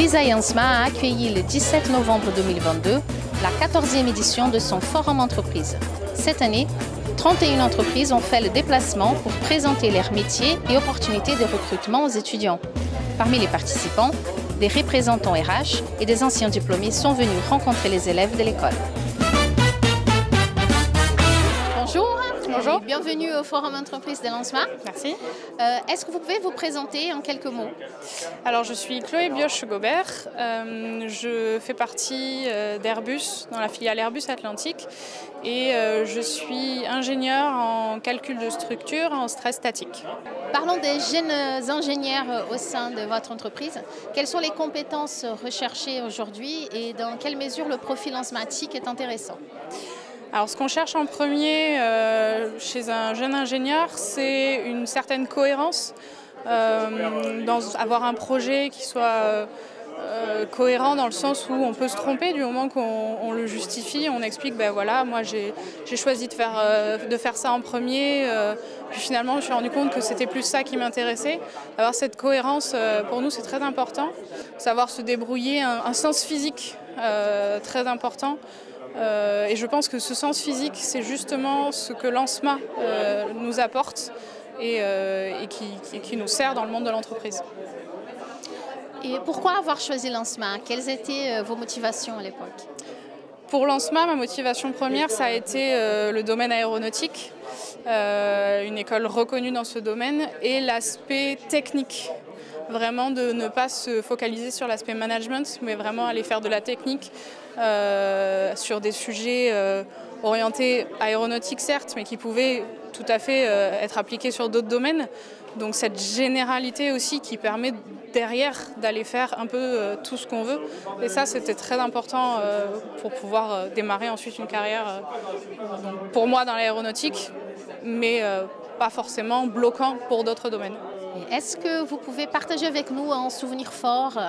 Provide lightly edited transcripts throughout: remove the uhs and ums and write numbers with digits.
L'ISAE Lancement a accueilli le 17 novembre 2022 la 14e édition de son Forum Entreprise. Cette année, 31 entreprises ont fait le déplacement pour présenter leurs métiers et opportunités de recrutement aux étudiants. Parmi les participants, des représentants RH et des anciens diplômés sont venus rencontrer les élèves de l'école. Bonjour. Bonjour. Bienvenue au Forum Entreprise de Lancement. Merci. Est-ce que vous pouvez vous présenter en quelques mots? Alors, je suis Chloé Bioche-Gobert. Je fais partie d'Airbus, dans la filiale Airbus Atlantique. Et je suis ingénieure en calcul de structure en stress statique. Parlons des jeunes ingénieurs au sein de votre entreprise. Quelles sont les compétences recherchées aujourd'hui et dans quelle mesure le profil enzymatique est intéressant? Alors, ce qu'on cherche en premier chez un jeune ingénieur, c'est une certaine cohérence, avoir un projet qui soit cohérent dans le sens où on peut se tromper du moment qu'on le justifie, on explique, ben voilà, moi j'ai choisi de faire ça en premier, puis finalement je me suis rendu compte que c'était plus ça qui m'intéressait. Avoir cette cohérence, pour nous c'est très important, savoir se débrouiller, un sens physique très important. Et je pense que ce sens physique, c'est justement ce que l'ANSMA nous apporte et qui nous sert dans le monde de l'entreprise. Et pourquoi avoir choisi l'ANSMA? Quelles étaient vos motivations à l'époque? Pour l'ANSMA, ma motivation première, ça a été le domaine aéronautique, une école reconnue dans ce domaine, et l'aspect technique. Vraiment de ne pas se focaliser sur l'aspect management, mais vraiment aller faire de la technique sur des sujets orientés aéronautiques certes, mais qui pouvaient tout à fait être appliqués sur d'autres domaines. Donc cette généralité aussi qui permet derrière d'aller faire un peu tout ce qu'on veut. Et ça, c'était très important pour pouvoir démarrer ensuite une carrière, pour moi, dans l'aéronautique, mais pas forcément bloquant pour d'autres domaines. Est-ce que vous pouvez partager avec nous un souvenir fort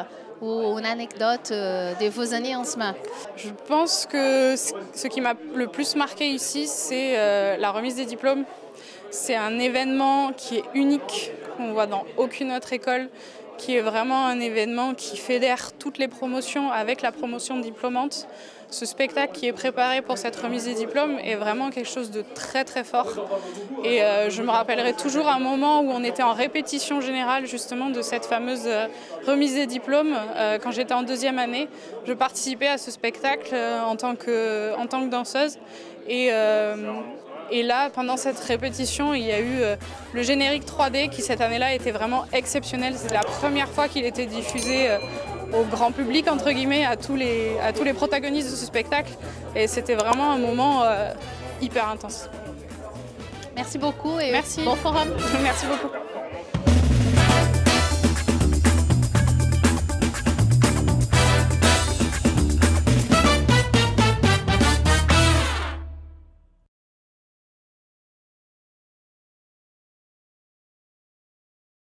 ou une anecdote de vos années en SMA? Je pense que ce qui m'a le plus marqué ici, c'est la remise des diplômes. C'est un événement qui est unique, qu'on voit dans aucune autre école, qui est vraiment un événement qui fédère toutes les promotions avec la promotion diplômante. Ce spectacle qui est préparé pour cette remise des diplômes est vraiment quelque chose de très très fort. Et je me rappellerai toujours un moment où on était en répétition générale justement de cette fameuse remise des diplômes. Quand j'étais en deuxième année, je participais à ce spectacle en tant que danseuse. Et là, pendant cette répétition, il y a eu le générique 3D qui, cette année-là, était vraiment exceptionnel. C'est la première fois qu'il était diffusé au grand public, entre guillemets, à tous les protagonistes de ce spectacle. Et c'était vraiment un moment hyper intense. Merci beaucoup et merci. Bon forum. Merci beaucoup.